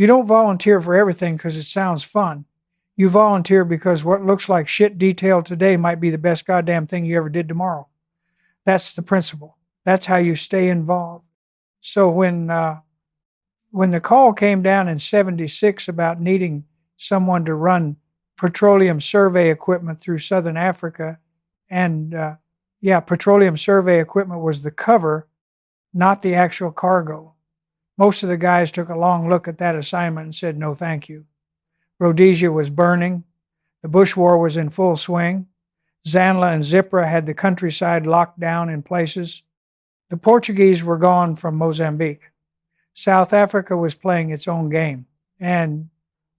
You don't volunteer for everything because it sounds fun. You volunteer because what looks like shit detail today might be the best goddamn thing you ever did tomorrow. That's the principle. That's how you stay involved. So when the call came down in '76 about needing someone to run petroleum survey equipment through Southern Africa, and petroleum survey equipment was the cover, not the actual cargo. Most of the guys took a long look at that assignment and said, no, thank you. Rhodesia was burning. The Bush War was in full swing. ZANLA and ZIPRA had the countryside locked down in places. The Portuguese were gone from Mozambique. South Africa was playing its own game. And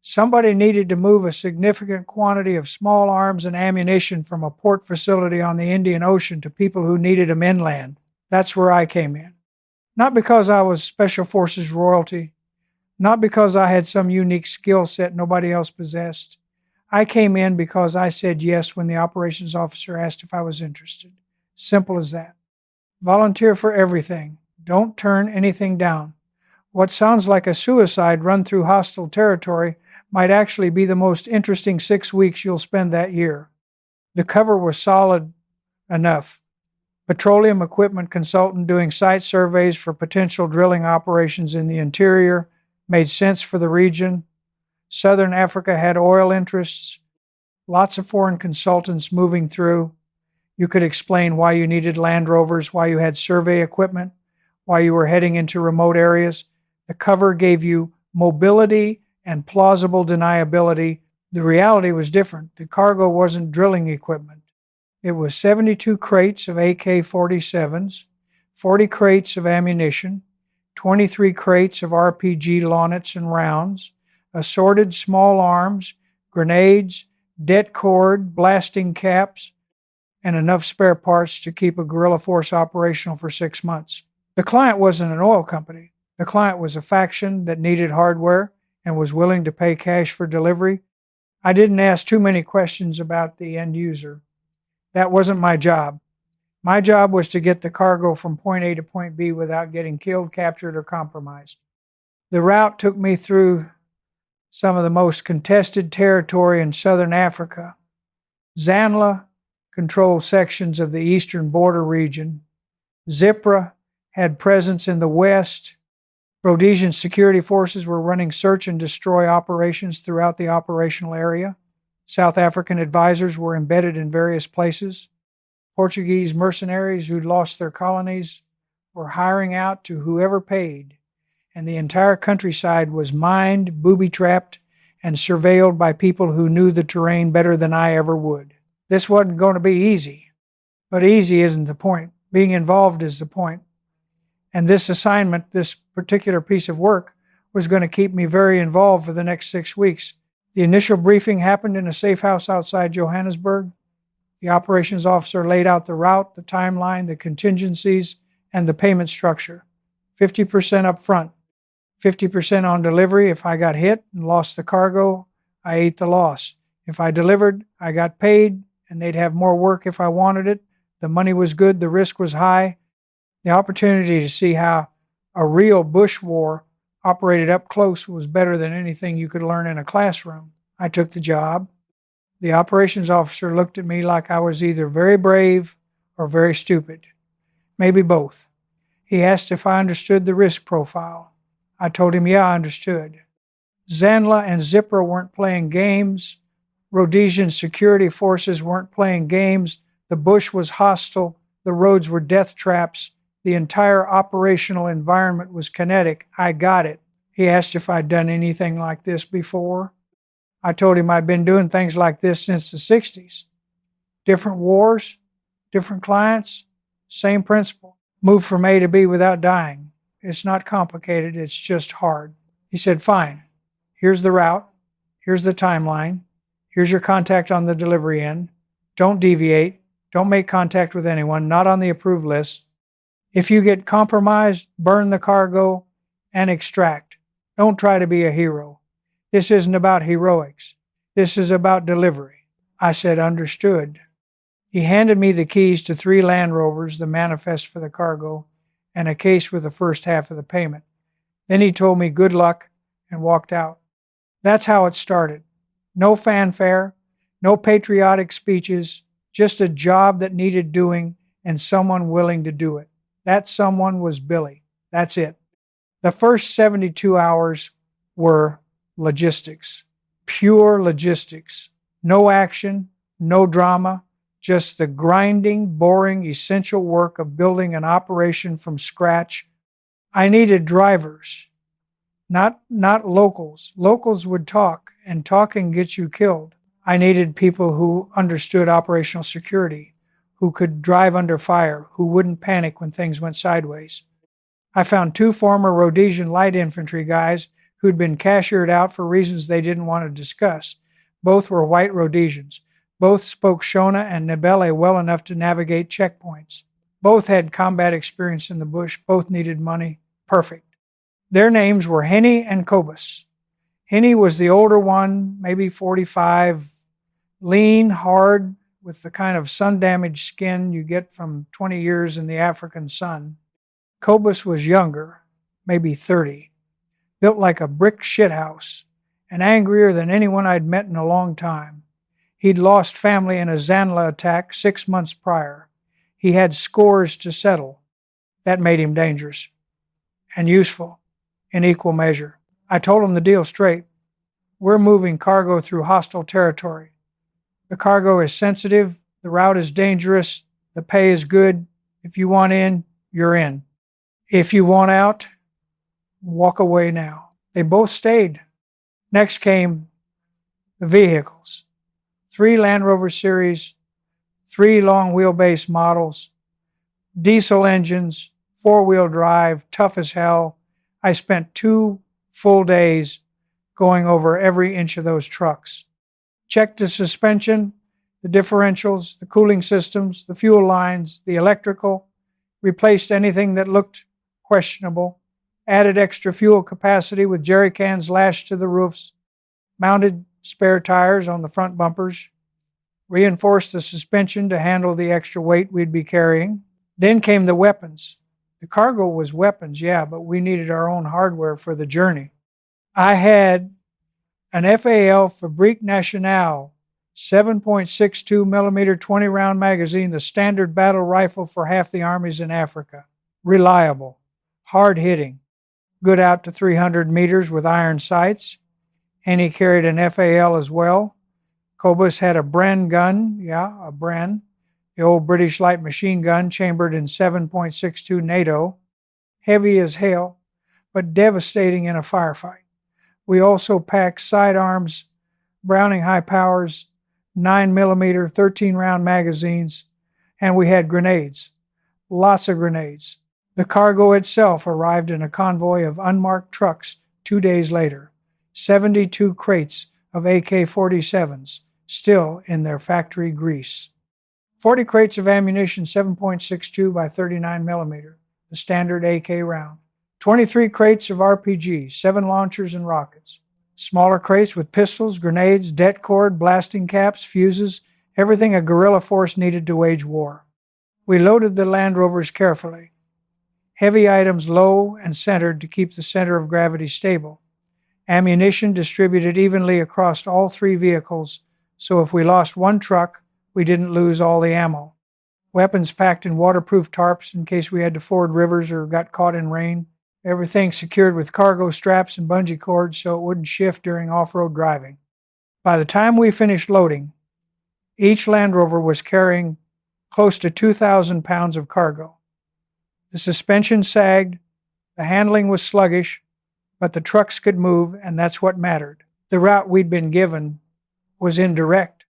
somebody needed to move a significant quantity of small arms and ammunition from a port facility on the Indian Ocean to people who needed them inland. That's where I came in. Not because I was Special Forces royalty, not because I had some unique skill set nobody else possessed. I came in because I said yes when the operations officer asked if I was interested. Simple as that. Volunteer for everything. Don't turn anything down. What sounds like a suicide run through hostile territory might actually be the most interesting 6 weeks you'll spend that year. The cover was solid enough. Petroleum equipment consultant doing site surveys for potential drilling operations in the interior made sense for the region. Southern Africa had oil interests. Lots of foreign consultants moving through. You could explain why you needed Land Rovers, why you had survey equipment, why you were heading into remote areas. The cover gave you mobility and plausible deniability. The reality was different. The cargo wasn't drilling equipment. It was 72 crates of AK-47s, 40 crates of ammunition, 23 crates of RPG launets and rounds, assorted small arms, grenades, det cord, blasting caps, and enough spare parts to keep a guerrilla force operational for 6 months. The client wasn't an oil company. The client was a faction that needed hardware and was willing to pay cash for delivery. I didn't ask too many questions about the end user. That wasn't my job. My job was to get the cargo from point A to point B without getting killed, captured, or compromised. The route took me through some of the most contested territory in southern Africa. ZANLA-controlled sections of the eastern border region. ZIPRA had presence in the west. Rhodesian Security Forces were running search and destroy operations throughout the operational area. South African advisors were embedded in various places. Portuguese mercenaries who'd lost their colonies were hiring out to whoever paid, and the entire countryside was mined, booby-trapped, and surveilled by people who knew the terrain better than I ever would. This wasn't going to be easy, but easy isn't the point. Being involved is the point. And this assignment, this particular piece of work, was going to keep me very involved for the next 6 weeks. The initial briefing happened in a safe house outside Johannesburg. The operations officer laid out the route, the timeline, the contingencies, and the payment structure. 50% up front, 50% on delivery. If I got hit and lost the cargo, I ate the loss. If I delivered, I got paid, and they'd have more work if I wanted it. The money was good, the risk was high. The opportunity to see how a real bush war operated up close was better than anything you could learn in a classroom. I took the job. The operations officer looked at me like I was either very brave or very stupid. Maybe both. He asked if I understood the risk profile. I told him, yeah, I understood. ZANLA and ZIPRA weren't playing games. Rhodesian Security Forces weren't playing games. The bush was hostile. The roads were death traps. The entire operational environment was kinetic. I got it. He asked if I'd done anything like this before. I told him I'd been doing things like this since the 60s. Different wars, different clients, same principle. Move from A to B without dying. It's not complicated, it's just hard. He said, fine. Here's the route. Here's the timeline. Here's your contact on the delivery end. Don't deviate. Don't make contact with anyone, not on the approved list. If you get compromised, burn the cargo and extract. Don't try to be a hero. This isn't about heroics. This is about delivery. I said, understood. He handed me the keys to 3 Land Rovers, the manifest for the cargo, and a case with the first half of the payment. Then he told me good luck and walked out. That's how it started. No fanfare, no patriotic speeches, just a job that needed doing and someone willing to do it. That someone was Billy. That's it. The first 72 hours were logistics, pure logistics. No action, no drama, just the grinding, boring, essential work of building an operation from scratch. I needed drivers, not locals. Locals would talk, and talking gets you killed. I needed people who understood operational security, who could drive under fire, who wouldn't panic when things went sideways. I found 2 former Rhodesian light infantry guys who'd been cashiered out for reasons they didn't want to discuss. Both were white Rhodesians. Both spoke Shona and Ndebele well enough to navigate checkpoints. Both had combat experience in the bush. Both needed money. Perfect. Their names were Henny and Cobus. Henny was the older one, maybe 45, lean, hard, with the kind of sun-damaged skin you get from 20 years in the African sun. Cobus was younger, maybe 30, built like a brick shithouse, and angrier than anyone I'd met in a long time. He'd lost family in a ZANLA attack 6 months prior. He had scores to settle. That made him dangerous and useful in equal measure. I told him the deal straight. We're moving cargo through hostile territory. The cargo is sensitive, the route is dangerous, the pay is good. If you want in, you're in. If you want out, walk away now. They both stayed. Next came the vehicles. 3 Land Rover series, 3 long wheelbase models, diesel engines, 4-wheel drive, tough as hell. I spent 2 full days going over every inch of those trucks. Checked the suspension, the differentials, the cooling systems, the fuel lines, the electrical, replaced anything that looked questionable, added extra fuel capacity with jerry cans lashed to the roofs, mounted spare tires on the front bumpers, reinforced the suspension to handle the extra weight we'd be carrying. Then came the weapons. The cargo was weapons, yeah, but we needed our own hardware for the journey. I had an FAL Fabrique Nationale 7.62 millimeter 20-round magazine, the standard battle rifle for half the armies in Africa. Reliable, hard-hitting, good out to 300 meters with iron sights. And he carried an FAL as well. Cobus had a Bren gun, a Bren, the old British light machine gun chambered in 7.62 NATO, heavy as hell, but devastating in a firefight. We also packed sidearms, Browning high powers, 9mm 13-round magazines, and we had grenades, lots of grenades. The cargo itself arrived in a convoy of unmarked trucks 2 days later, 72 crates of AK-47s, still in their factory grease. 40 crates of ammunition 7.62 by 39mm, the standard AK round. 23 crates of RPGs, 7 launchers and rockets. Smaller crates with pistols, grenades, det cord, blasting caps, fuses, everything a guerrilla force needed to wage war. We loaded the Land Rovers carefully. Heavy items low and centered to keep the center of gravity stable. Ammunition distributed evenly across all 3 vehicles, so if we lost one truck, we didn't lose all the ammo. Weapons packed in waterproof tarps in case we had to ford rivers or got caught in rain. Everything secured with cargo straps and bungee cords so it wouldn't shift during off-road driving. By the time we finished loading, each Land Rover was carrying close to 2,000 pounds of cargo. The suspension sagged, the handling was sluggish, but the trucks could move, and that's what mattered. The route we'd been given was indirect.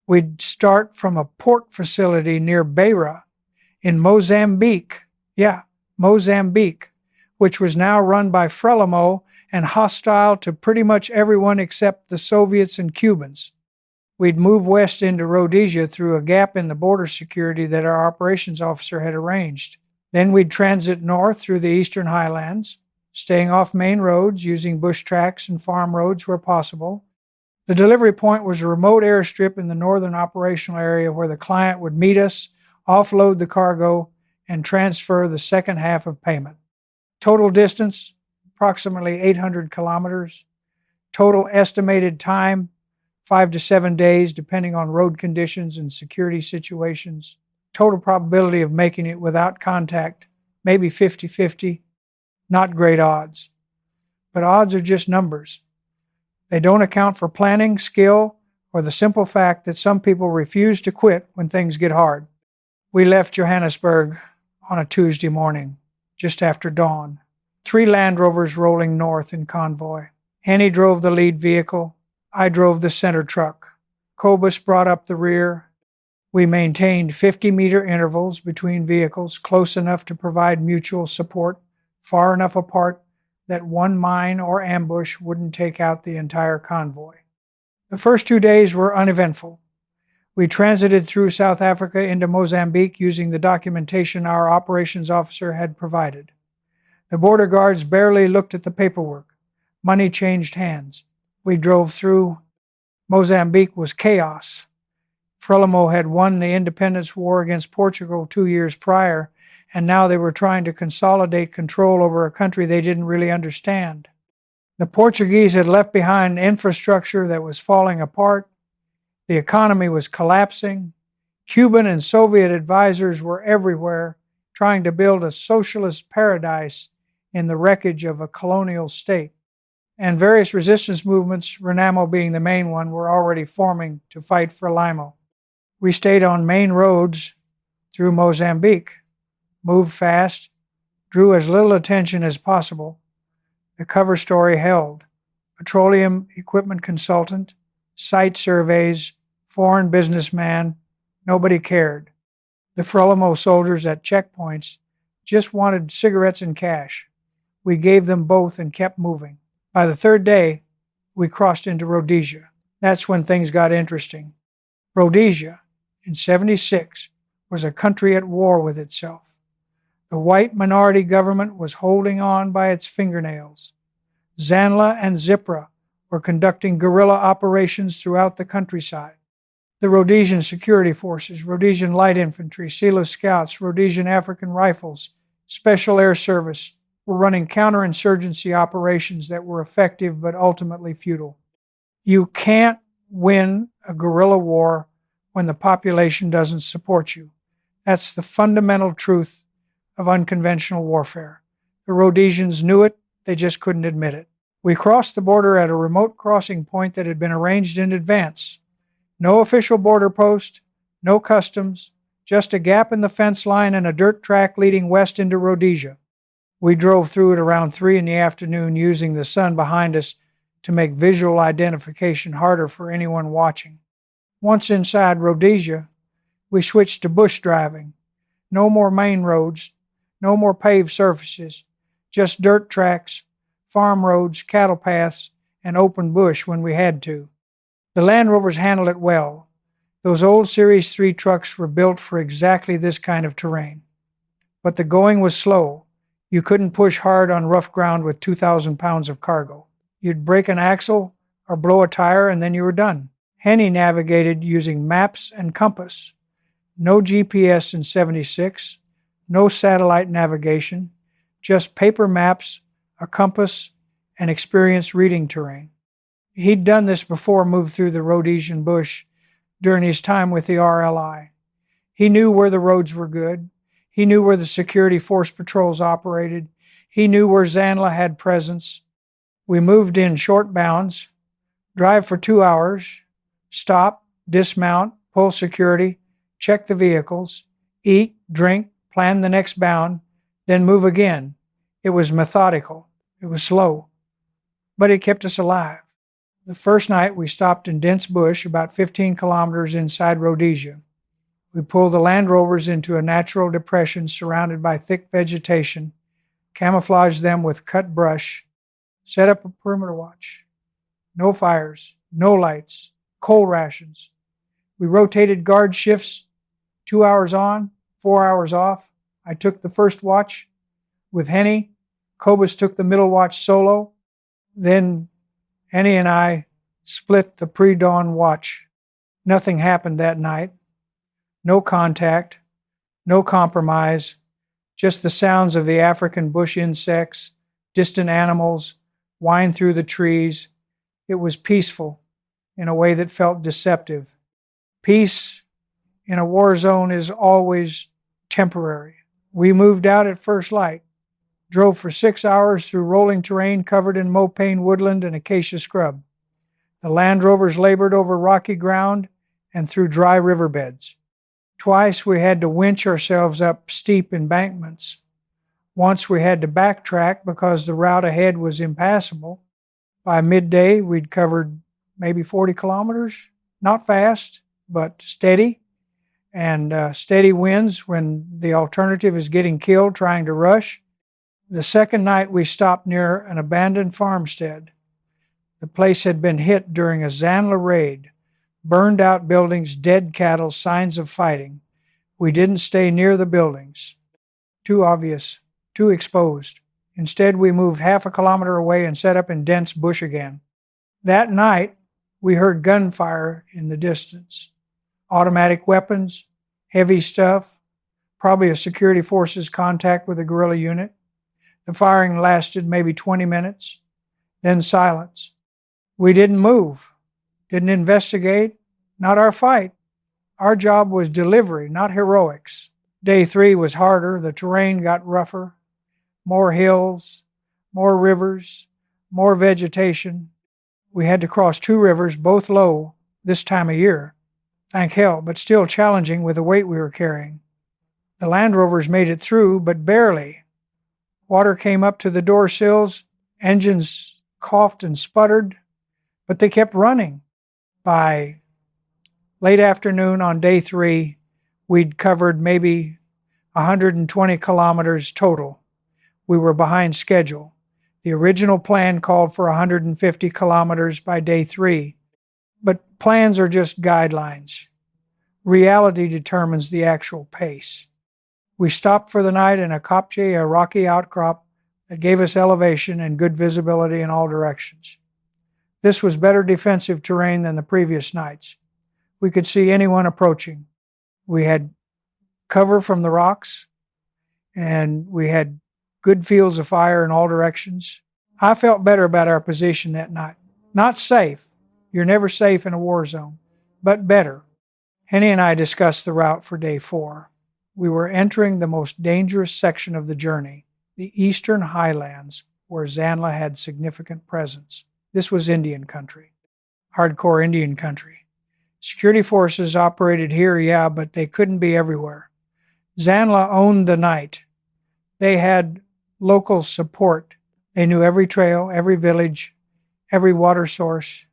We'd start from a port facility near Beira in Mozambique. Yeah, Mozambique, which was now run by Frelimo and hostile to pretty much everyone except the Soviets and Cubans. We'd move west into Rhodesia through a gap in the border security that our operations officer had arranged. Then we'd transit north through the eastern highlands, staying off main roads, using bush tracks and farm roads where possible. The delivery point was a remote airstrip in the northern operational area where the client would meet us, offload the cargo, and transfer the second half of payment. Total distance, approximately 800 kilometers. Total estimated time, 5 to 7 days, depending on road conditions and security situations. Total probability of making it without contact, maybe 50-50. Not great odds. But odds are just numbers. They don't account for planning, skill, or the simple fact that some people refuse to quit when things get hard. We left Johannesburg on a Tuesday morning, just after dawn. 3 Land Rovers rolling north in convoy. Henny drove the lead vehicle. I drove the center truck. Cobus brought up the rear. We maintained 50-meter intervals between vehicles, close enough to provide mutual support, far enough apart that one mine or ambush wouldn't take out the entire convoy. The first 2 days were uneventful. We transited through South Africa into Mozambique using the documentation our operations officer had provided. The border guards barely looked at the paperwork. Money changed hands. We drove through. Mozambique was chaos. Frelimo had won the independence war against Portugal 2 years prior, and now they were trying to consolidate control over a country they didn't really understand. The Portuguese had left behind infrastructure that was falling apart. The economy was collapsing. Cuban and Soviet advisors were everywhere, trying to build a socialist paradise in the wreckage of a colonial state. And various resistance movements, Renamo being the main one, were already forming to fight for Limo. We stayed on main roads through Mozambique, moved fast, drew as little attention as possible. The cover story held: petroleum equipment consultant, site surveys, foreign businessman. Nobody cared. The Frelimo soldiers at checkpoints just wanted cigarettes and cash. We gave them both and kept moving. By the 3rd day, we crossed into Rhodesia. That's when things got interesting. Rhodesia, in '76, was a country at war with itself. The white minority government was holding on by its fingernails. ZANLA and ZIPRA were conducting guerrilla operations throughout the countryside. The Rhodesian Security Forces, Rhodesian Light Infantry, Sela Scouts, Rhodesian African Rifles, Special Air Service were running counterinsurgency operations that were effective but ultimately futile. You can't win a guerrilla war when the population doesn't support you. That's the fundamental truth of unconventional warfare. The Rhodesians knew it, they just couldn't admit it. We crossed the border at a remote crossing point that had been arranged in advance. No official border post, no customs, just a gap in the fence line and a dirt track leading west into Rhodesia. We drove through it around 3 in the afternoon, using the sun behind us to make visual identification harder for anyone watching. Once inside Rhodesia, we switched to bush driving. No more main roads, no more paved surfaces, just dirt tracks, farm roads, cattle paths, and open bush when we had to. The Land Rovers handled it well. Those old Series 3 trucks were built for exactly this kind of terrain. But the going was slow. You couldn't push hard on rough ground with 2,000 pounds of cargo. You'd break an axle or blow a tire and then you were done. Henny navigated using maps and compass. No GPS in '76, no satellite navigation, just paper maps, a compass, and experience reading terrain. He'd done this before, moved through the Rhodesian bush during his time with the RLI. He knew where the roads were good. He knew where the security force patrols operated. He knew where ZANLA had presence. We moved in short bounds, drive for 2 hours, stop, dismount, pull security, check the vehicles, eat, drink, plan the next bound, then move again. It was methodical. It was slow. But it kept us alive. The first night we stopped in dense bush about 15 kilometers inside Rhodesia. We pulled the Land Rovers into a natural depression surrounded by thick vegetation, camouflaged them with cut brush, set up a perimeter watch. No fires, no lights, coal rations. We rotated guard shifts, 2 hours on, 4 hours off. I took the first watch with Henny. Cobus took the middle watch solo. Then Henny and I split the pre-dawn watch. Nothing happened that night. No contact, no compromise, just the sounds of the African bush insects, distant animals, whine through the trees. It was peaceful in a way that felt deceptive. Peace in a war zone is always temporary. We moved out at first light, drove for 6 hours through rolling terrain covered in mopane woodland and acacia scrub. The Land Rovers labored over rocky ground and through dry riverbeds. Twice we had to winch ourselves up steep embankments. Once we had to backtrack because the route ahead was impassable. By midday, we'd covered maybe 40 kilometers. Not fast, but steady. And steady winds when the alternative is getting killed trying to rush. The second night we stopped near an abandoned farmstead. The place had been hit during a ZANLA raid. Burned out buildings, dead cattle, signs of fighting. We didn't stay near the buildings. Too obvious, too exposed. Instead, we moved half a kilometer away and set up in dense bush again. That night, we heard gunfire in the distance. Automatic weapons, heavy stuff, probably a security forces contact with a guerrilla unit. The firing lasted maybe 20 minutes, then silence. We didn't move, didn't investigate, not our fight. Our job was delivery, not heroics. Day 3 was harder, the terrain got rougher, more hills, more rivers, more vegetation. We had to cross 2 rivers, both low this time of year. Thank hell, but still challenging with the weight we were carrying. The Land Rovers made it through, but barely. Water came up to the door sills, engines coughed and sputtered, but they kept running. By late afternoon on day 3, we'd covered maybe 120 kilometers total. We were behind schedule. The original plan called for 150 kilometers by day 3. But plans are just guidelines. Reality determines the actual pace. We stopped for the night in a kopje, a rocky outcrop that gave us elevation and good visibility in all directions. This was better defensive terrain than the previous nights. We could see anyone approaching. We had cover from the rocks, and we had good fields of fire in all directions. I felt better about our position that night. Not safe. You're never safe in a war zone, but better. Henny and I discussed the route for day 4. We were entering the most dangerous section of the journey, the eastern highlands, where ZANLA had significant presence. This was Indian country, hardcore Indian country. Security forces operated here, yeah, but they couldn't be everywhere. ZANLA owned the night. They had local support. They knew every trail, every village, every water source.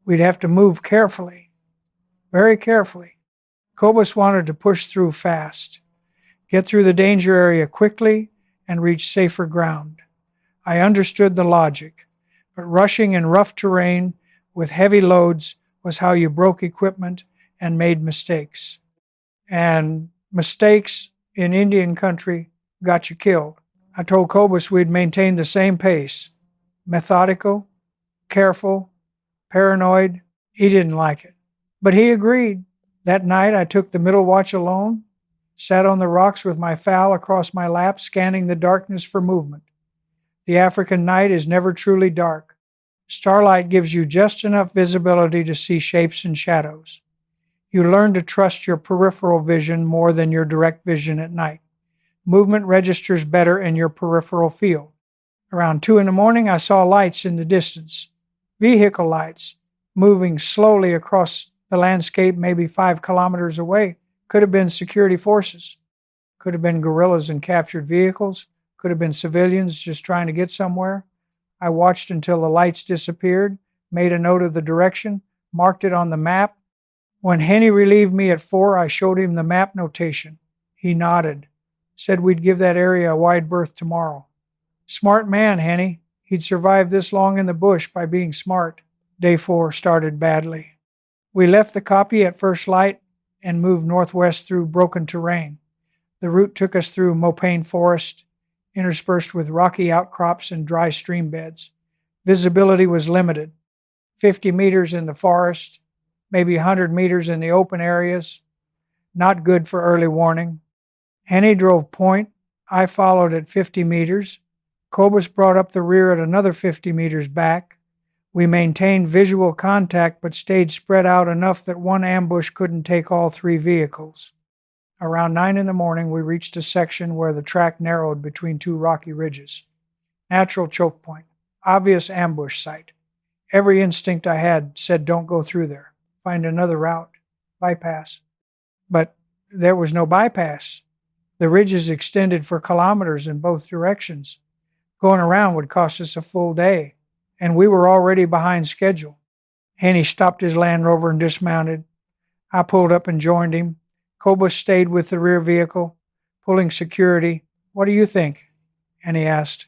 We'd have to move carefully, very carefully. Cobus wanted to push through fast, get through the danger area quickly, and reach safer ground. I understood the logic, but rushing in rough terrain with heavy loads was how you broke equipment and made mistakes. And mistakes in Indian country got you killed. I told Cobus we'd maintain the same pace, methodical, careful, paranoid. He didn't like it, but he agreed. That night I took the middle watch alone, sat on the rocks with my FAL across my lap, scanning the darkness for movement. The African night is never truly dark. Starlight gives you just enough visibility to see shapes and shadows. You learn to trust your peripheral vision more than your direct vision at night. Movement registers better in your peripheral field. Around 2 in the morning, I saw lights in the distance, vehicle lights, moving slowly across the landscape maybe 5 kilometers away. Could have been security forces. Could have been guerrillas and captured vehicles. Could have been civilians just trying to get somewhere. I watched until the lights disappeared, made a note of the direction, marked it on the map. When Henny relieved me at 4, I showed him the map notation. He nodded, said we'd give that area a wide berth tomorrow. Smart man, Henny. He'd survived this long in the bush by being smart. Day 4 started badly. We left the kopje at first light and moved northwest through broken terrain. The route took us through mopane forest, interspersed with rocky outcrops and dry stream beds. Visibility was limited. 50 meters in the forest, maybe 100 meters in the open areas. Not good for early warning. Henny drove point. I followed at 50 meters. Cobus brought up the rear at another 50 meters back. We maintained visual contact but stayed spread out enough that one ambush couldn't take all 3 vehicles. Around 9 in the morning, we reached a section where the track narrowed between 2 rocky ridges. Natural choke point, obvious ambush site. Every instinct I had said don't go through there. Find another route, bypass. But there was no bypass. The ridges extended for kilometers in both directions. Going around would cost us a full day, and we were already behind schedule. Henny stopped his Land Rover and dismounted. I pulled up and joined him. Cobus stayed with the rear vehicle, pulling security. "What do you think?" Henny asked.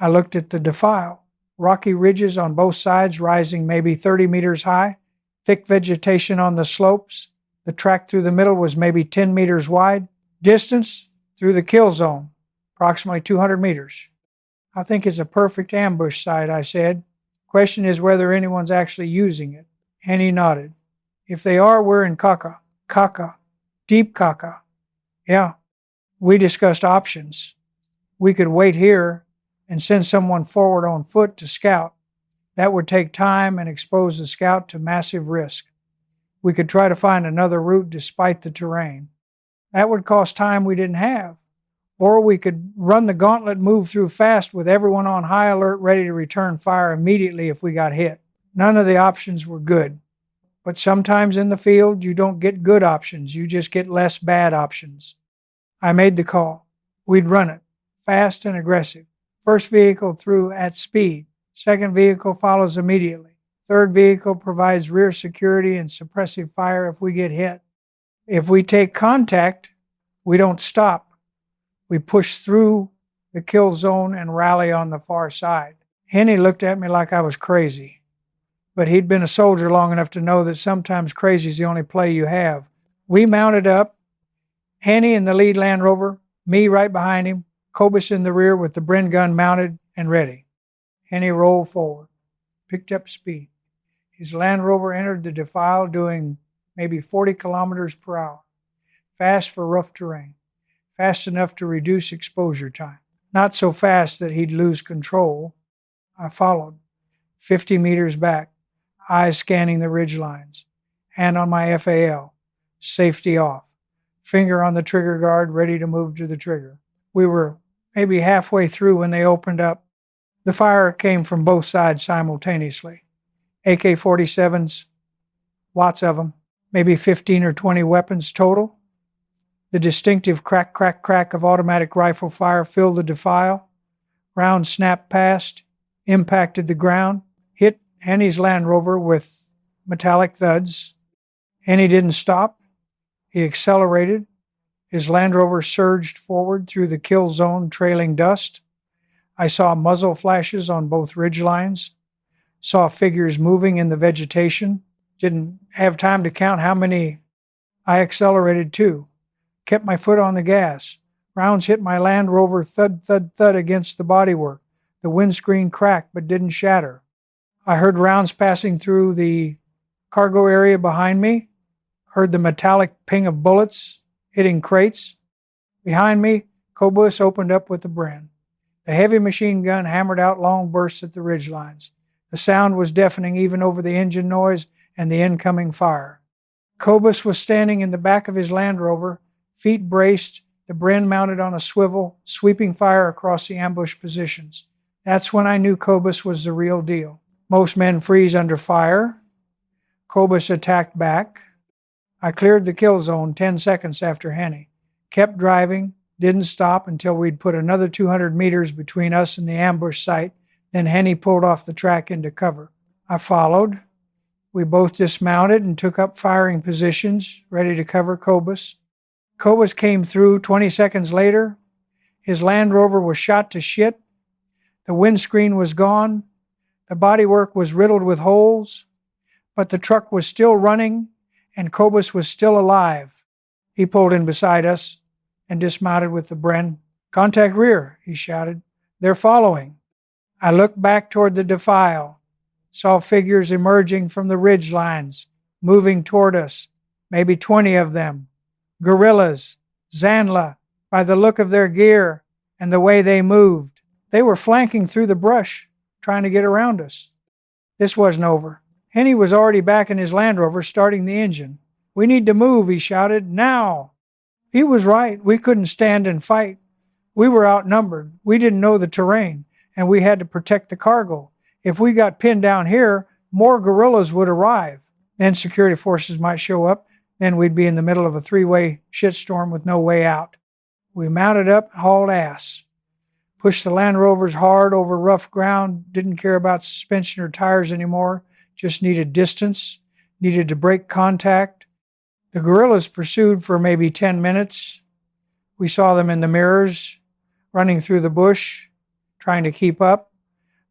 I looked at the defile. Rocky ridges on both sides rising maybe 30 meters high, thick vegetation on the slopes. The track through the middle was maybe 10 meters wide. Distance through the kill zone, approximately 200 meters. "I think it's a perfect ambush site," I said. "Question is whether anyone's actually using it." Henny nodded. "If they are, we're in caca. Caca. Deep caca." "Yeah." We discussed options. We could wait here and send someone forward on foot to scout. That would take time and expose the scout to massive risk. We could try to find another route despite the terrain. That would cost time we didn't have. Or we could run the gauntlet, move through fast with everyone on high alert, ready to return fire immediately if we got hit. None of the options were good. But sometimes in the field, you don't get good options. You just get less bad options. I made the call. We'd run it, fast and aggressive. First vehicle through at speed. Second vehicle follows immediately. Third vehicle provides rear security and suppressive fire if we get hit. If we take contact, we don't stop. We push through the kill zone and rally on the far side. Henny looked at me like I was crazy, but he'd been a soldier long enough to know that sometimes crazy is the only play you have. We mounted up, Henny in the lead Land Rover, me right behind him, Cobus in the rear with the Bren gun mounted and ready. Henny rolled forward, picked up speed. His Land Rover entered the defile doing maybe 40 kilometers per hour. Fast for rough terrain. Fast enough to reduce exposure time. Not so fast that he'd lose control. I followed, 50 meters back, eyes scanning the ridge lines. Hand on my FAL, safety off. Finger on the trigger guard, ready to move to the trigger. We were maybe halfway through when they opened up. The fire came from both sides simultaneously. AK-47s, lots of them, maybe 15 or 20 weapons total. The distinctive crack, crack, crack of automatic rifle fire filled the defile. Rounds snapped past, impacted the ground, hit Henny's Land Rover with metallic thuds. Henny didn't stop. He accelerated. His Land Rover surged forward through the kill zone, trailing dust. I saw muzzle flashes on both ridge lines. Saw figures moving in the vegetation. Didn't have time to count how many. I accelerated too. Kept my foot on the gas. Rounds hit my Land Rover, thud, thud, thud against the bodywork. The windscreen cracked but didn't shatter. I heard rounds passing through the cargo area behind me. Heard the metallic ping of bullets hitting crates. Behind me, Cobus opened up with the Bren. The heavy machine gun hammered out long bursts at the ridge lines. The sound was deafening even over the engine noise and the incoming fire. Cobus was standing in the back of his Land Rover, feet braced, the Bren mounted on a swivel, sweeping fire across the ambush positions. That's when I knew Cobus was the real deal. Most men freeze under fire. Cobus attacked back. I cleared the kill zone 10 seconds after Henny. Kept driving, didn't stop until we'd put another 200 meters between us and the ambush site. Then Henny pulled off the track into cover. I followed. We both dismounted and took up firing positions, ready to cover Cobus. Cobus came through 20 seconds later. His Land Rover was shot to shit. The windscreen was gone. The bodywork was riddled with holes. But the truck was still running, and Cobus was still alive. He pulled in beside us and dismounted with the Bren. "Contact rear," he shouted. "They're following." I looked back toward the defile, saw figures emerging from the ridge lines, moving toward us, maybe 20 of them. Guerrillas, ZANLA, by the look of their gear and the way they moved. They were flanking through the brush, trying to get around us. This wasn't over. Henny was already back in his Land Rover starting the engine. "We need to move," he shouted. "Now!" He was right. We couldn't stand and fight. We were outnumbered. We didn't know the terrain, and we had to protect the cargo. If we got pinned down here, more guerrillas would arrive. Then security forces might show up. Then we'd be in the middle of a three-way shitstorm with no way out. We mounted up and hauled ass. Pushed the Land Rovers hard over rough ground. Didn't care about suspension or tires anymore. Just needed distance. Needed to break contact. The guerrillas pursued for maybe 10 minutes. We saw them in the mirrors, running through the bush, trying to keep up.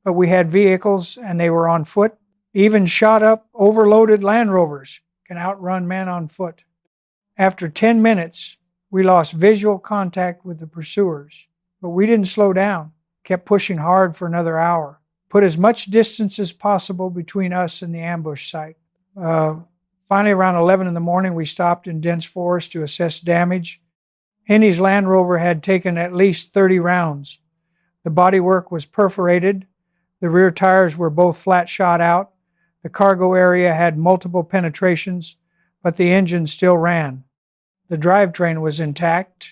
But we had vehicles and they were on foot. Even shot up, overloaded Land Rovers can outrun men on foot. After 10 minutes, we lost visual contact with the pursuers. But we didn't slow down, kept pushing hard for another hour. Put as much distance as possible between us and the ambush site. Finally, around 11 in the morning, we stopped in dense forest to assess damage. Henny's Land Rover had taken at least 30 rounds. The bodywork was perforated. The rear tires were both flat shot out. The cargo area had multiple penetrations, but the engine still ran. The drivetrain was intact.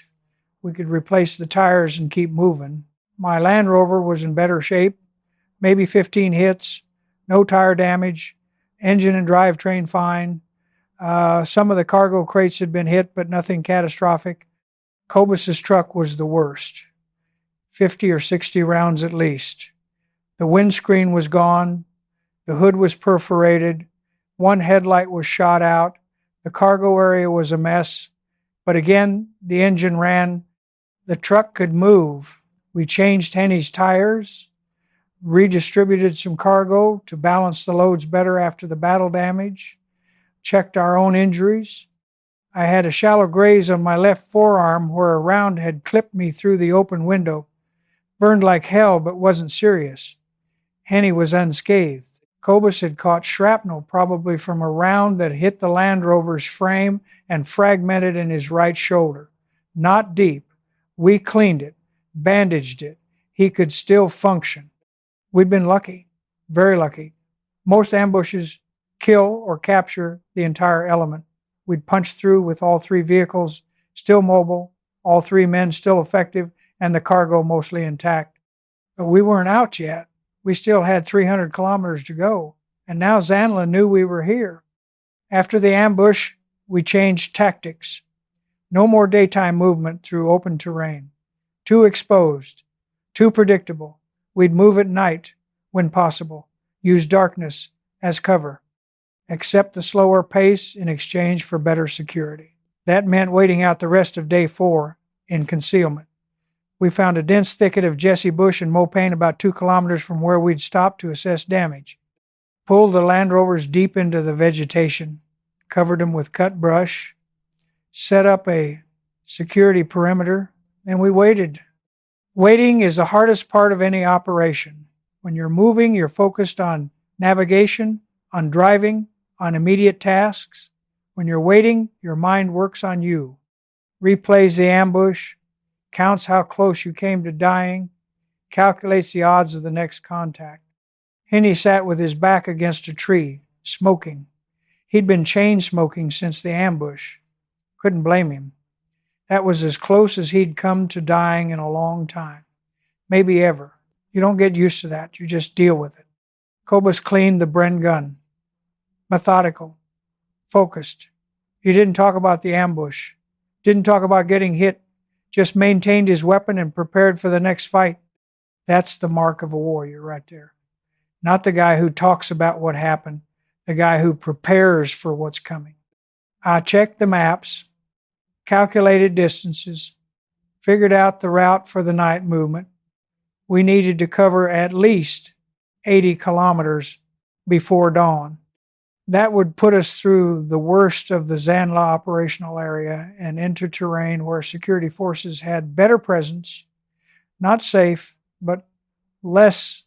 We could replace the tires and keep moving. My Land Rover was in better shape, maybe 15 hits, no tire damage, engine and drivetrain fine. Some of the cargo crates had been hit, but nothing catastrophic. Cobus's truck was the worst, 50 or 60 rounds at least. The windscreen was gone. The hood was perforated. One headlight was shot out. The cargo area was a mess. But again, the engine ran. The truck could move. We changed Henny's tires, redistributed some cargo to balance the loads better after the battle damage, checked our own injuries. I had a shallow graze on my left forearm where a round had clipped me through the open window. Burned like hell, but wasn't serious. Henny was unscathed. Cobus had caught shrapnel, probably from a round that hit the Land Rover's frame and fragmented in his right shoulder. Not deep. We cleaned it, bandaged it. He could still function. We'd been lucky, very lucky. Most ambushes kill or capture the entire element. We'd punched through with all three vehicles, still mobile, all three men still effective, and the cargo mostly intact. But we weren't out yet. We still had 300 kilometers to go, and now ZANLA knew we were here. After the ambush, we changed tactics. No more daytime movement through open terrain. Too exposed, too predictable. We'd move at night when possible, use darkness as cover, accept the slower pace in exchange for better security. That meant waiting out the rest of day 4 in concealment. We found a dense thicket of Jesse bush and mopane about 2 kilometers from where we'd stopped to assess damage. Pulled the Land Rovers deep into the vegetation, covered them with cut brush, set up a security perimeter, and we waited. Waiting is the hardest part of any operation. When you're moving, you're focused on navigation, on driving, on immediate tasks. When you're waiting, your mind works on you, replays the ambush, counts how close you came to dying, calculates the odds of the next contact. Henny sat with his back against a tree, smoking. He'd been chain smoking since the ambush. Couldn't blame him. That was as close as he'd come to dying in a long time. Maybe ever. You don't get used to that. You just deal with it. Cobus cleaned the Bren gun. Methodical. Focused. He didn't talk about the ambush. Didn't talk about getting hit. Just maintained his weapon and prepared for the next fight. That's the mark of a warrior right there. Not the guy who talks about what happened. The guy who prepares for what's coming. I checked the maps, calculated distances, figured out the route for the night movement. We needed to cover at least 80 kilometers before dawn. That would put us through the worst of the ZANLA operational area and into terrain where security forces had better presence, not safe, but less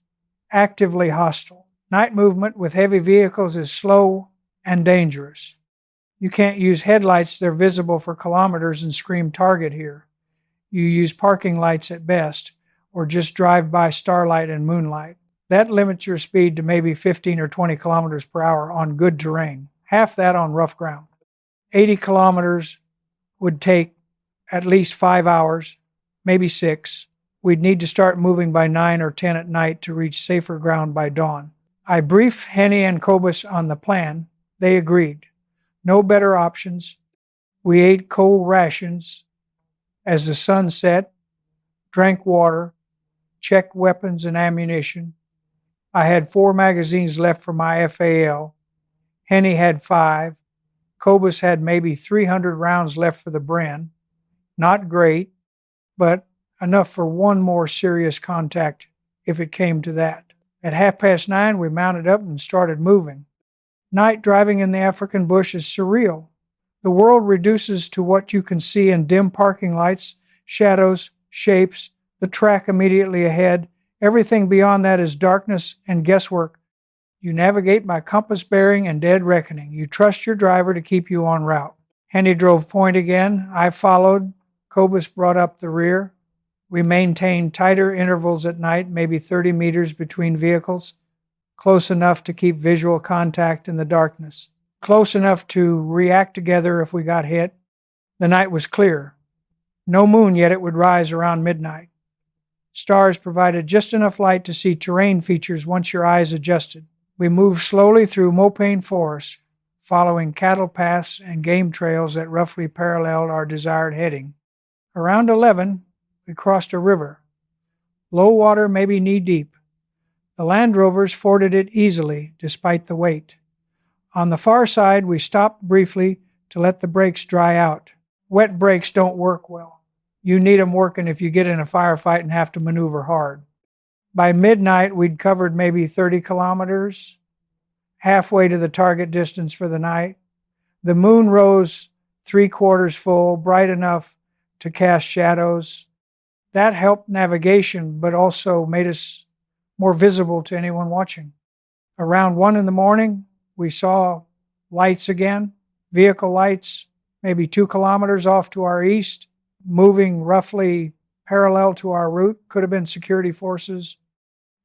actively hostile. Night movement with heavy vehicles is slow and dangerous. You can't use headlights that are visible for kilometers and scream target here. You use parking lights at best, or just drive by starlight and moonlight. That limits your speed to maybe 15 or 20 kilometers per hour on good terrain, half that on rough ground. 80 kilometers would take at least 5 hours, maybe 6. We'd need to start moving by 9 or 10 at night to reach safer ground by dawn. I briefed Henny and Cobus on the plan. They agreed. No better options. We ate cold rations as the sun set, drank water, checked weapons and ammunition. I had 4 magazines left for my FAL. Henny had 5. Cobus had maybe 300 rounds left for the Bren. Not great, but enough for one more serious contact if it came to that. At 9:30, we mounted up and started moving. Night driving in the African bush is surreal. The world reduces to what you can see in dim parking lights, shadows, shapes, the track immediately ahead. Everything beyond that is darkness and guesswork. You navigate by compass bearing and dead reckoning. You trust your driver to keep you on route. Henny drove point again. I followed. Cobus brought up the rear. We maintained tighter intervals at night, maybe 30 meters between vehicles, close enough to keep visual contact in the darkness, close enough to react together if we got hit. The night was clear. No moon, yet it would rise around midnight. Stars provided just enough light to see terrain features once your eyes adjusted. We moved slowly through Mopane Forest, following cattle paths and game trails that roughly paralleled our desired heading. Around 11, we crossed a river. Low water, maybe knee-deep. The Land Rovers forded it easily, despite the weight. On the far side, we stopped briefly to let the brakes dry out. Wet brakes don't work well. You need them working if you get in a firefight and have to maneuver hard. By midnight, we'd covered maybe 30 kilometers, halfway to the target distance for the night. The moon rose 3/4 full, bright enough to cast shadows. That helped navigation, but also made us more visible to anyone watching. Around 1 in the morning, we saw lights again, vehicle lights, maybe 2 kilometers off to our east, moving roughly parallel to our route. Could have been security forces,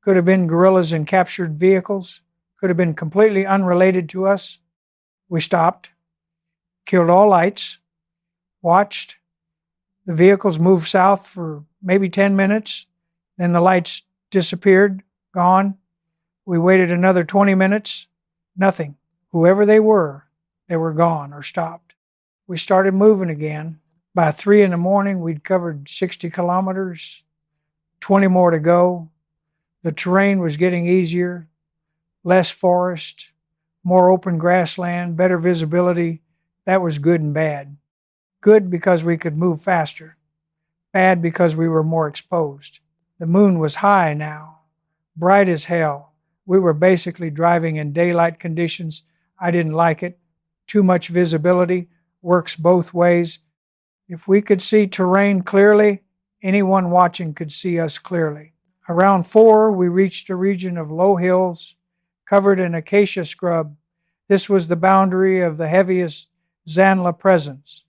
could have been guerrillas in captured vehicles, could have been completely unrelated to us. We stopped, killed all lights, watched. The vehicles moved south for maybe 10 minutes. Then the lights disappeared, gone. We waited another 20 minutes. Nothing. Whoever they were gone or stopped. We started moving again. By 3 in the morning, we'd covered 60 kilometers, 20 more to go. The terrain was getting easier, less forest, more open grassland, better visibility. That was good and bad. Good because we could move faster. Bad because we were more exposed. The moon was high now, bright as hell. We were basically driving in daylight conditions. I didn't like it. Too much visibility, works both ways. If we could see terrain clearly, anyone watching could see us clearly. Around 4, we reached a region of low hills covered in acacia scrub. This was the boundary of the heaviest ZANLA presence.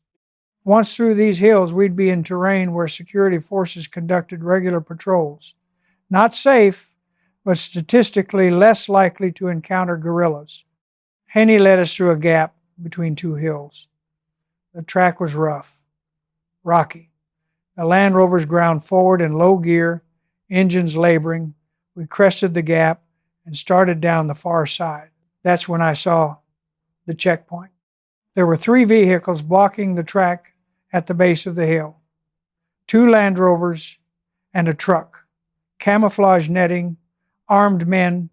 Once through these hills, we'd be in terrain where security forces conducted regular patrols. Not safe, but statistically less likely to encounter guerrillas. Henny led us through a gap between 2 hills. The track was rough, rocky. The Land Rovers ground forward in low gear, engines laboring. We crested the gap and started down the far side. That's when I saw the checkpoint. There were 3 vehicles blocking the track at the base of the hill. 2 Land Rovers and a truck. Camouflage netting, armed men.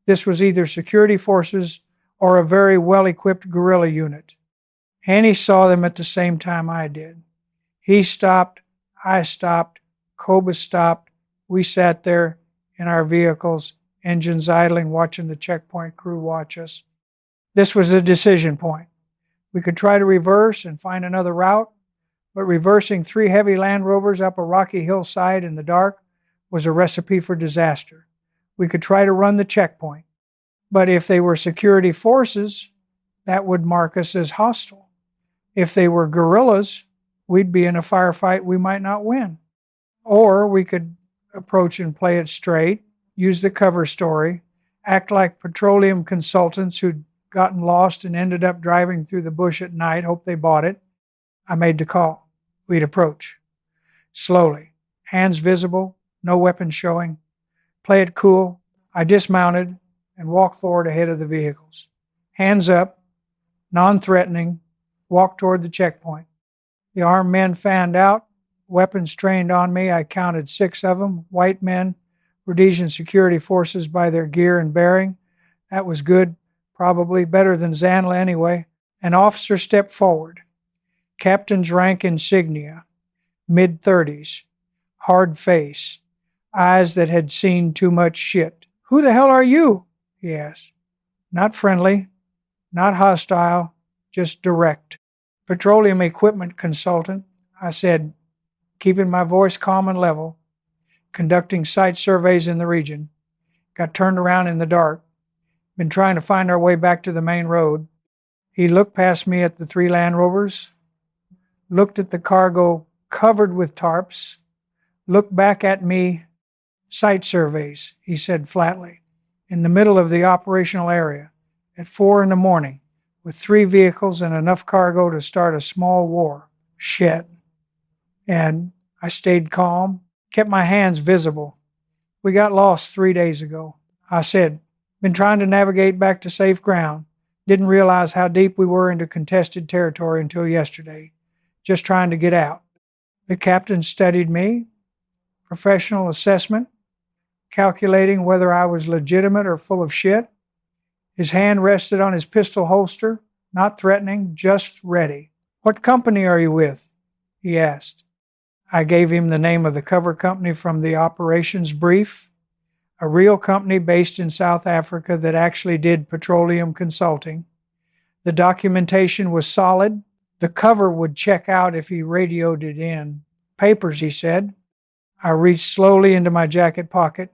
This was either security forces or a very well-equipped guerrilla unit. Henny saw them at the same time I did. He stopped, I stopped, Cobus stopped. We sat there in our vehicles, engines idling, watching the checkpoint crew watch us. This was the decision point. We could try to reverse and find another route, but reversing 3 heavy Land Rovers up a rocky hillside in the dark was a recipe for disaster. We could try to run the checkpoint, but if they were security forces, that would mark us as hostile. If they were guerrillas, we'd be in a firefight we might not win. Or we could approach and play it straight, use the cover story, act like petroleum consultants who'd gotten lost and ended up driving through the bush at night, hope they bought it. I made the call. We'd approach. Slowly. Hands visible, no weapons showing. Play it cool. I dismounted and walked forward ahead of the vehicles. Hands up, non-threatening, walked toward the checkpoint. The armed men fanned out, weapons trained on me. I counted 6 of them, white men, Rhodesian Security Forces by their gear and bearing. That was good, probably better than ZANLA anyway. An officer stepped forward. Captain's rank insignia, mid-30s, hard face, eyes that had seen too much shit. "Who the hell are you?" he asked. Not friendly, not hostile, just direct. "Petroleum equipment consultant," I said, keeping my voice calm and level, "conducting site surveys in the region. Got turned around in the dark. Been trying to find our way back to the main road." He looked past me at the 3 Land Rovers, looked at the cargo covered with tarps, looked back at me. "Site surveys," he said flatly, "in the middle of the operational area, at 4 in the morning, with 3 vehicles and enough cargo to start a small war. Shit." And I stayed calm, kept my hands visible. "We got lost 3 days ago," I said. "Been trying to navigate back to safe ground. Didn't realize how deep we were into contested territory until yesterday. Just trying to get out." The captain studied me. Professional assessment, calculating whether I was legitimate or full of shit. His hand rested on his pistol holster, not threatening, just ready. "What company are you with?" he asked. I gave him the name of the cover company from the operations brief, a real company based in South Africa that actually did petroleum consulting. The documentation was solid. The cover would check out if he radioed it in. "Papers," he said. I reached slowly into my jacket pocket,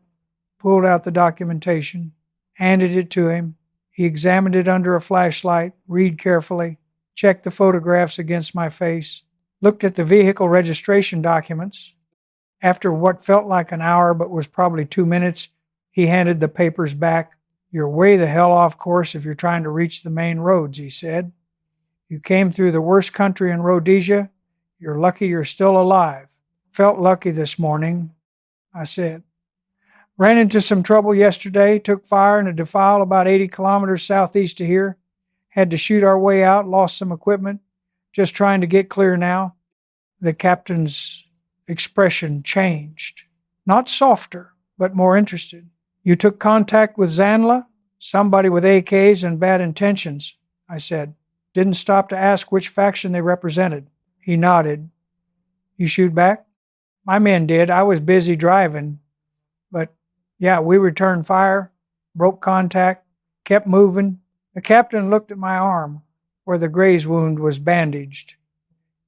pulled out the documentation, handed it to him. He examined it under a flashlight, read carefully, checked the photographs against my face, looked at the vehicle registration documents. After what felt like an hour but was probably 2 minutes, he handed the papers back. "You're way the hell off course if you're trying to reach the main roads," he said. "You came through the worst country in Rhodesia. You're lucky you're still alive." "Felt lucky this morning," I said. "Ran into some trouble yesterday, took fire in a defile about 80 kilometers southeast of here. Had to shoot our way out, lost some equipment. Just trying to get clear now." The captain's expression changed. Not softer, but more interested. "You took contact with ZANLA? Somebody with AKs and bad intentions," I said. Didn't stop to ask which faction they represented. He nodded. "You shoot back?" "My men did. I was busy driving. But yeah, we returned fire, broke contact, kept moving." The captain looked at my arm, where the graze wound was bandaged.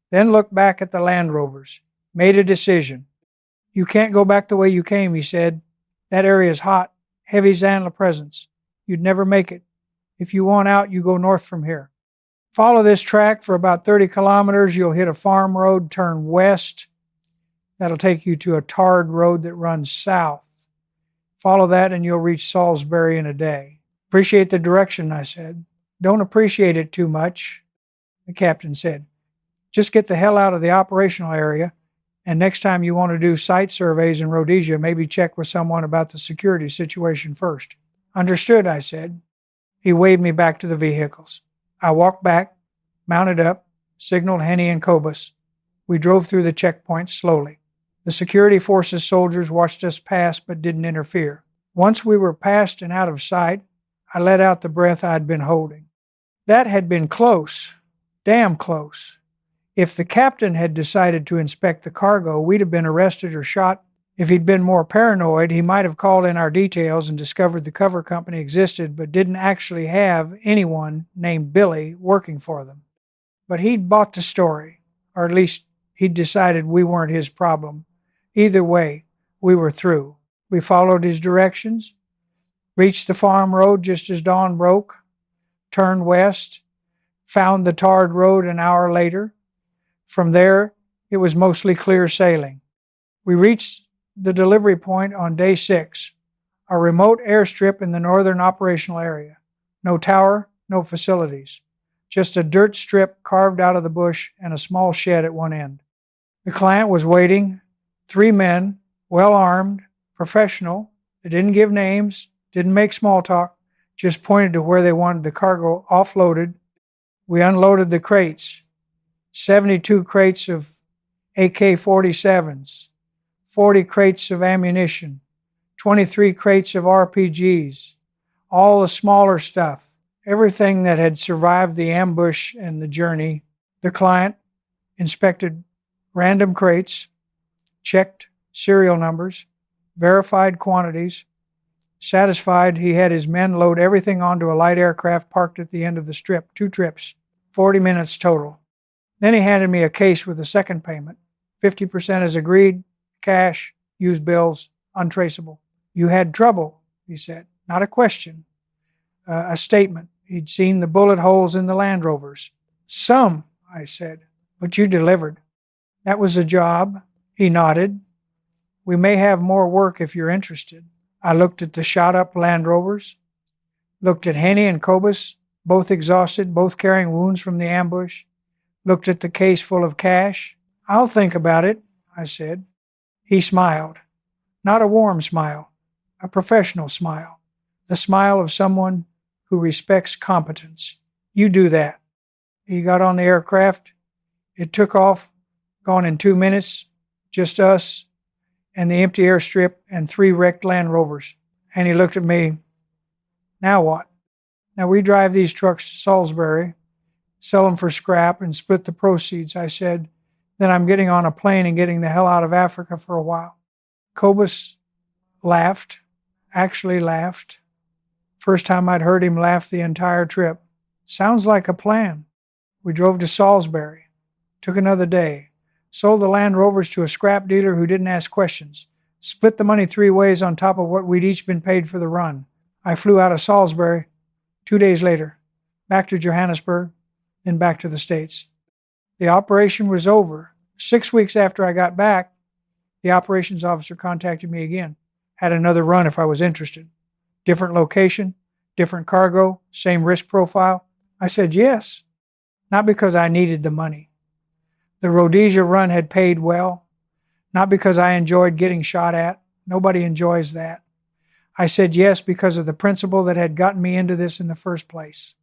Then looked back at the Land Rovers. Made a decision. "You can't go back the way you came," he said. "That area's hot, heavy ZANLA presence. You'd never make it. If you want out, you go north from here. Follow this track for about 30 kilometers. You'll hit a farm road, turn west. That'll take you to a tarred road that runs south. Follow that and you'll reach Salisbury in a day." "Appreciate the direction," I said. "Don't appreciate it too much," the captain said. "Just get the hell out of the operational area, and next time you want to do site surveys in Rhodesia, maybe check with someone about the security situation first." "Understood," I said. He waved me back to the vehicles. I walked back, mounted up, signaled Henny and Cobus. We drove through the checkpoint slowly. The security forces soldiers watched us pass but didn't interfere. Once we were past and out of sight, I let out the breath I'd been holding. That had been close, damn close. If the captain had decided to inspect the cargo, we'd have been arrested or shot. If he'd been more paranoid, he might have called in our details and discovered the cover company existed but didn't actually have anyone named Billy working for them. But he'd bought the story, or at least he'd decided we weren't his problem. Either way, we were through. We followed his directions, reached the farm road just as dawn broke, turned west, found the tarred road an hour later. From there, it was mostly clear sailing. We reached the delivery point on day 6, A remote airstrip in the northern operational area. No tower, no facilities. Just a dirt strip carved out of the bush and a small shed at one end. The client was waiting. 3 men, well armed, professional. They didn't give names, didn't make small talk, just pointed to where they wanted the cargo offloaded. We unloaded the crates. 72 crates of AK-47s, 40 crates of ammunition, 23 crates of RPGs, all the smaller stuff, everything that had survived the ambush and the journey. The client inspected random crates, checked serial numbers, verified quantities, satisfied he had his men load everything onto a light aircraft parked at the end of the strip, 2 trips, 40 minutes total. Then he handed me a case with a second payment, 50% as agreed, cash, used bills, untraceable. You had trouble, he said, not a question, a statement. He'd seen the bullet holes in the Land Rovers. Some, I said, but you delivered. That was a job. He nodded. We may have more work if you're interested. I looked at the shot-up Land Rovers, looked at Henny and Cobus, both exhausted, both carrying wounds from the ambush, looked at the case full of cash. I'll think about it, I said. He smiled. Not a warm smile, a professional smile, the smile of someone who respects competence. You do that. He got on the aircraft. It took off, gone in 2 minutes, just us and the empty airstrip and 3 wrecked Land Rovers. And he looked at me. Now what? Now we drive these trucks to Salisbury, sell them for scrap, and split the proceeds, I said. Then I'm getting on a plane and getting the hell out of Africa for a while. Cobus laughed, actually laughed. First time I'd heard him laugh the entire trip. Sounds like a plan. We drove to Salisbury. Took another day. Sold the Land Rovers to a scrap dealer who didn't ask questions. Split the money 3 ways on top of what we'd each been paid for the run. I flew out of Salisbury 2 days later, back to Johannesburg, then back to the States. The operation was over. 6 weeks after I got back, the operations officer contacted me again. Had another run if I was interested. Different location, different cargo, same risk profile. I said yes, not because I needed the money. The Rhodesia run had paid well, not because I enjoyed getting shot at. Nobody enjoys that. I said yes because of the principle that had gotten me into this in the first place.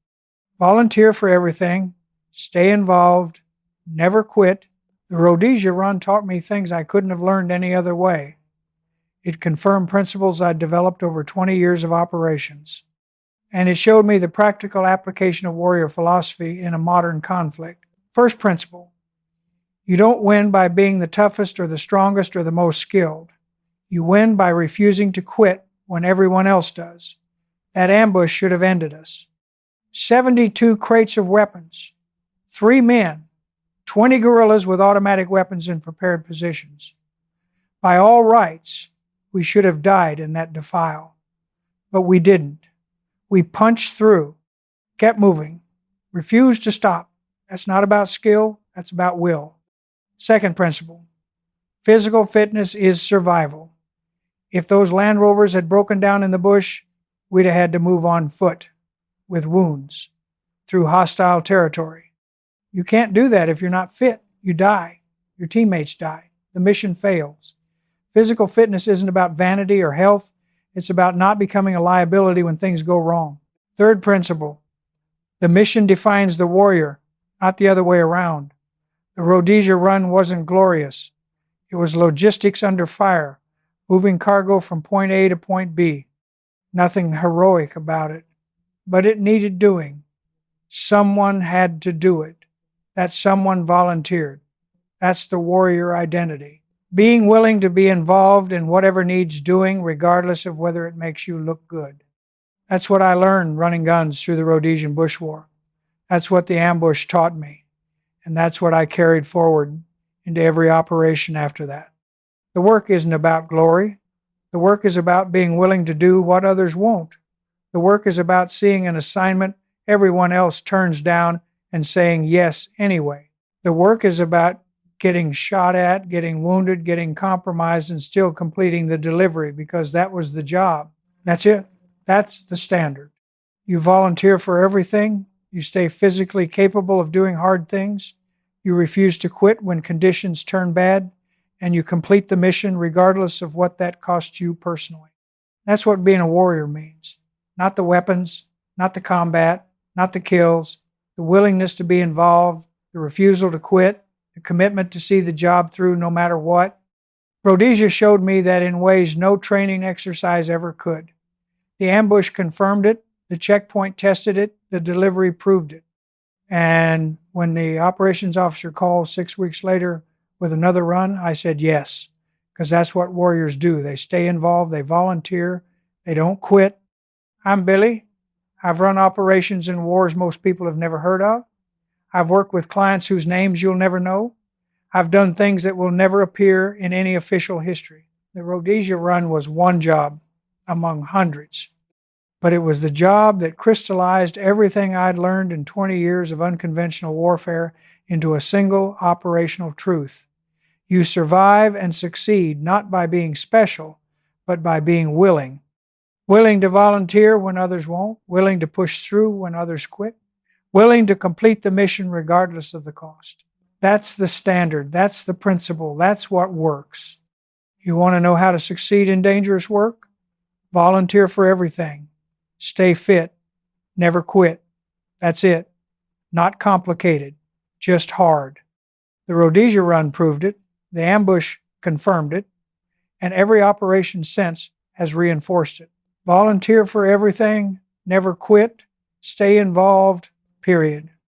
Volunteer for everything, stay involved, never quit. The Rhodesia run taught me things I couldn't have learned any other way. It confirmed principles I'd developed over 20 years of operations. And it showed me the practical application of warrior philosophy in a modern conflict. First principle: you don't win by being the toughest or the strongest or the most skilled. You win by refusing to quit when everyone else does. That ambush should have ended us. 72 crates of weapons, 3 men, 20 guerrillas with automatic weapons in prepared positions. By all rights, we should have died in that defile. But we didn't. We punched through, kept moving, refused to stop. That's not about skill, that's about will. Second principle: physical fitness is survival. If those Land Rovers had broken down in the bush, we'd have had to move on foot, with wounds, through hostile territory. You can't do that if you're not fit. You die. Your teammates die. The mission fails. Physical fitness isn't about vanity or health. It's about not becoming a liability when things go wrong. Third principle: the mission defines the warrior, not the other way around. The Rhodesia run wasn't glorious. It was logistics under fire, moving cargo from point A to point B. Nothing heroic about it, but it needed doing. Someone had to do it. That someone volunteered. That's the warrior identity. Being willing to be involved in whatever needs doing, regardless of whether it makes you look good. That's what I learned running guns through the Rhodesian Bush War. That's what the ambush taught me. And that's what I carried forward into every operation after that. The work isn't about glory. The work is about being willing to do what others won't. The work is about seeing an assignment everyone else turns down and saying yes anyway. The work is about getting shot at, getting wounded, getting compromised, and still completing the delivery because that was the job. That's it. That's the standard. You volunteer for everything. You stay physically capable of doing hard things. You refuse to quit when conditions turn bad. And you complete the mission regardless of what that costs you personally. That's what being a warrior means. Not the weapons, not the combat, not the kills, the willingness to be involved, the refusal to quit, the commitment to see the job through no matter what. Rhodesia showed me that in ways no training exercise ever could. The ambush confirmed it, the checkpoint tested it, the delivery proved it. And when the operations officer called 6 weeks later with another run, I said yes, because that's what warriors do. They stay involved, they volunteer, they don't quit. I'm Billy. I've run operations in wars most people have never heard of. I've worked with clients whose names you'll never know. I've done things that will never appear in any official history. The Rhodesia run was one job among hundreds, but it was the job that crystallized everything I'd learned in 20 years of unconventional warfare into a single operational truth. You survive and succeed not by being special, but by being willing. Willing to volunteer when others won't, willing to push through when others quit, willing to complete the mission regardless of the cost. That's the standard. That's the principle. That's what works. You want to know how to succeed in dangerous work? Volunteer for everything. Stay fit. Never quit. That's it. Not complicated. Just hard. The Rhodesia run proved it. The ambush confirmed it. And every operation since has reinforced it. Volunteer for everything. Never quit. Stay involved. Period.